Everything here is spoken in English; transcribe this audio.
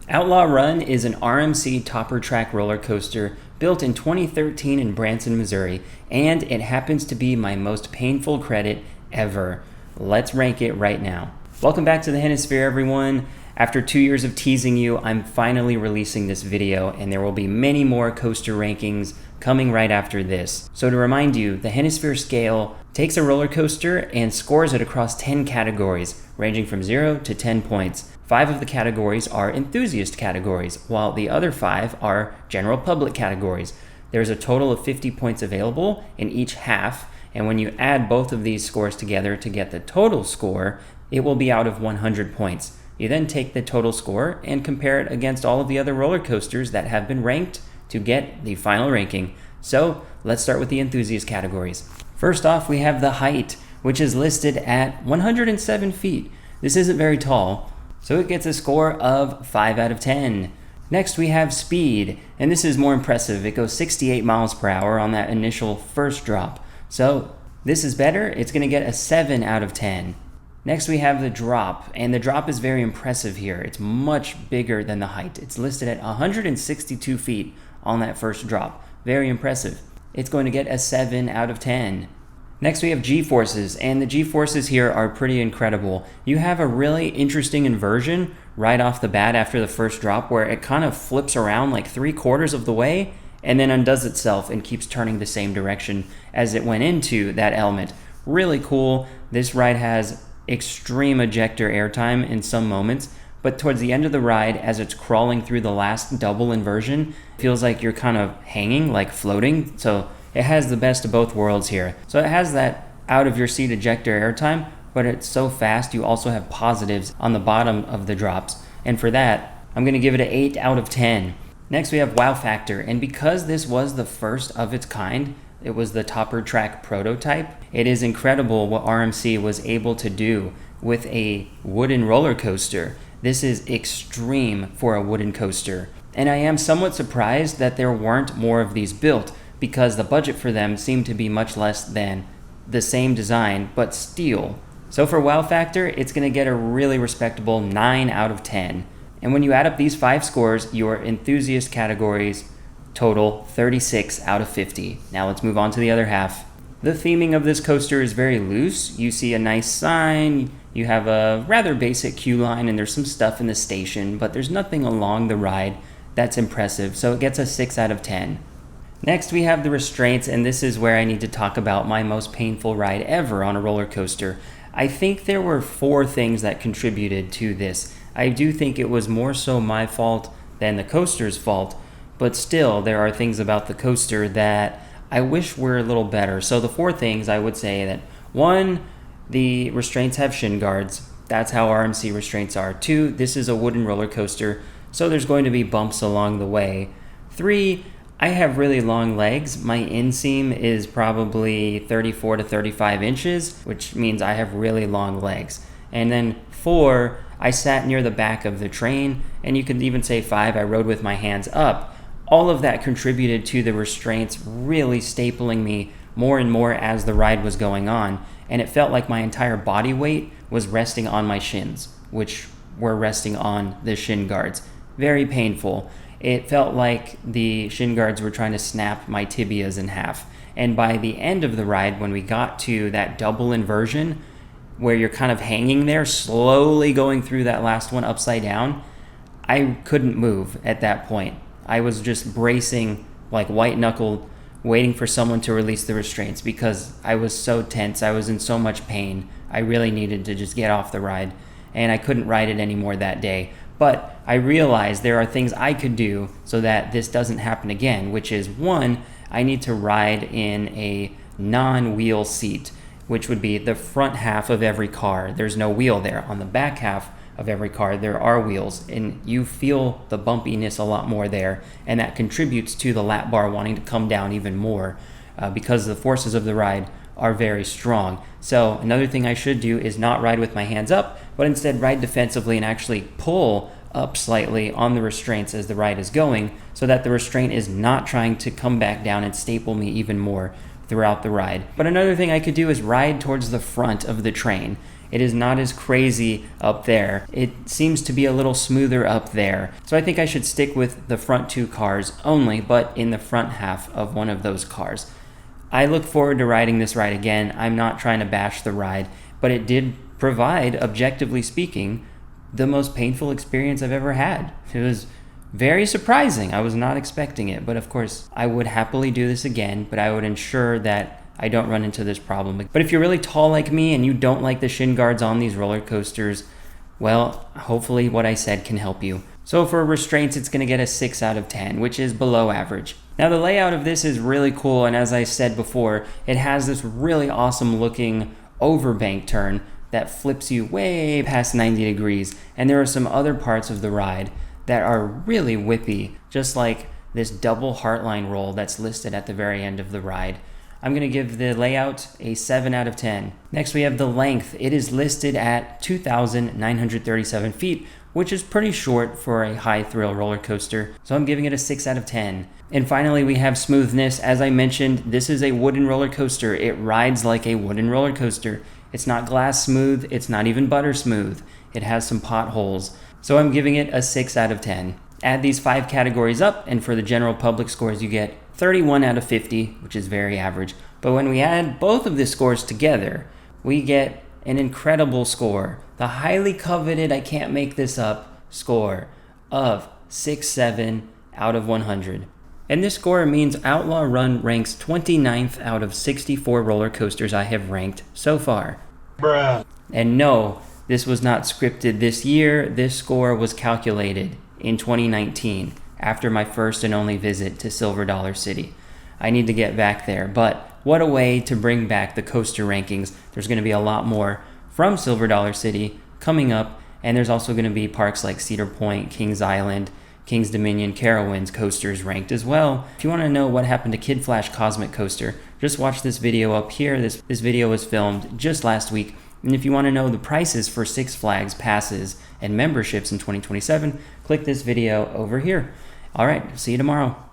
Outlaw Run is an RMC topper track roller coaster built in 2013 in Branson, Missouri, and it happens to be my most painful credit ever. Let's rank it right now. Welcome back to the Hennisphere, everyone. After 2 years of teasing you, I'm finally releasing this video, and there will be many more coaster rankings coming right after this. So to remind you, the Hennisphere scale takes a roller coaster and scores it across 10 categories, ranging from 0 to 10 points. 5 of the categories are enthusiast categories, while the other 5 are general public categories. There's a total of 50 points available in each half, and when you add both of these scores together to get the total score, it will be out of 100 points. You then take the total score and compare it against all of the other roller coasters that have been ranked to get the final ranking. So let's start with the enthusiast categories. First off, we have the height, which is listed at 107 feet. This isn't very tall, so it gets a score of 5 out of 10. Next, we have speed, and this is more impressive. It goes 68 miles per hour on that initial first drop. So this is better. It's going to get a 7 out of 10. Next, we have the drop, and the drop is very impressive here. It's much bigger than the height. It's listed at 162 feet on that first drop. Very impressive. It's going to get a 7 out of 10. Next, we have G-forces, and the G-forces here are pretty incredible. You have a really interesting inversion right off the bat after the first drop where it kind of flips around like 3/4 of the way and then undoes itself and keeps turning the same direction as it went into that element. Really cool. This ride has extreme ejector airtime in some moments, but towards the end of the ride, as it's crawling through the last double inversion, it feels like you're kind of hanging, like floating. So it has the best of both worlds here. So it has that out of your seat ejector airtime, but it's so fast you also have positives on the bottom of the drops. And for that, I'm going to give it an 8 out of 10. Next, we have wow factor, and because this was the first of its kind, it was the topper track prototype. It is incredible what RMC was able to do with a wooden roller coaster. This is extreme for a wooden coaster. And I am somewhat surprised that there weren't more of these built, because the budget for them seemed to be much less than the same design, but steel. So for wow factor, it's going to get a really respectable 9 out of 10. And when you add up these 5 scores, your enthusiast categories total 36 out of 50. Now let's move on to the other half. The theming of this coaster is very loose. You see a nice sign, you have a rather basic queue line, and there's some stuff in the station, but there's nothing along the ride that's impressive, so it gets a 6 out of 10. Next, we have the restraints, and this is where I need to talk about my most painful ride ever on a roller coaster. I think there were 4 things that contributed to this. I do think it was more so my fault than the coaster's fault, but still, there are things about the coaster that I wish were a little better. So the 4 things, I would say that 1, the restraints have shin guards. That's how RMC restraints are. 2, this is a wooden roller coaster, so there's going to be bumps along the way. 3, I have really long legs. My inseam is probably 34 to 35 inches, which means I have really long legs. And then 4, I sat near the back of the train, and you could even say 5, I rode with my hands up. All of that contributed to the restraints really stapling me more and more as the ride was going on, and it felt like my entire body weight was resting on my shins, which were resting on the shin guards. Very painful. It felt like the shin guards were trying to snap my tibias in half. And by the end of the ride, when we got to that double inversion, where you're kind of hanging there, slowly going through that last one upside down, I couldn't move at that point. I was just bracing, like white-knuckled, waiting for someone to release the restraints because I was so tense. I was in so much pain. I really needed to just get off the ride, and I couldn't ride it anymore that day. But I realized there are things I could do so that this doesn't happen again, which is 1, I need to ride in a non-wheel seat, which would be the front half of every car. There's no wheel there. On the back half of every car, there are wheels, and you feel the bumpiness a lot more there, and that contributes to the lap bar wanting to come down even more because the forces of the ride are very strong. So another thing I should do is not ride with my hands up, but instead ride defensively and actually pull up slightly on the restraints as the ride is going so that the restraint is not trying to come back down and staple me even more throughout the ride. But another thing I could do is ride towards the front of the train. It is not as crazy up there. It seems to be a little smoother up there. So I think I should stick with the front 2 cars only, but in the front half of one of those cars. I look forward to riding this ride again. I'm not trying to bash the ride, but it did provide, objectively speaking, the most painful experience I've ever had. It was very surprising. I was not expecting it, but of course I would happily do this again, but I would ensure that I don't run into this problem. But if you're really tall like me and you don't like the shin guards on these roller coasters, well, hopefully what I said can help you. So for restraints, it's going to get a 6 out of 10, which is below average. Now the layout of this is really cool, and as I said before, it has this really awesome looking overbank turn that flips you way past 90 degrees, and there are some other parts of the ride that are really whippy, just like this double heartline roll that's listed at the very end of the ride. I'm going to give the layout a 7 out of 10. Next we have the length. It is listed at 2,937 feet, which is pretty short for a high thrill roller coaster, so I'm giving it a 6 out of 10. And finally we have smoothness. As I mentioned, this is a wooden roller coaster. It rides like a wooden roller coaster. It's not glass smooth, it's not even butter smooth. It has some potholes. So I'm giving it a 6 out of 10. Add these 5 categories up, and for the general public scores you get 31 out of 50, which is very average. But when we add both of the scores together, we get an incredible score. The highly coveted, I can't make this up, score of 6.7 out of 100. And this score means Outlaw Run ranks 29th out of 64 roller coasters I have ranked so far. Bruh. And no, this was not scripted this year. This score was calculated in 2019 after my first and only visit to Silver Dollar City. I need to get back there, but what a way to bring back the coaster rankings. There's going to be a lot more from Silver Dollar City coming up, and there's also going to be parks like Cedar Point, Kings Island, Kings Dominion, Carowinds coasters ranked as well. If you want to know what happened to Kid Flash Cosmic Coaster, just watch this video up here. This video was filmed just last week. And if you want to know the prices for Six Flags passes and memberships in 2027, click this video over here. All right, see you tomorrow.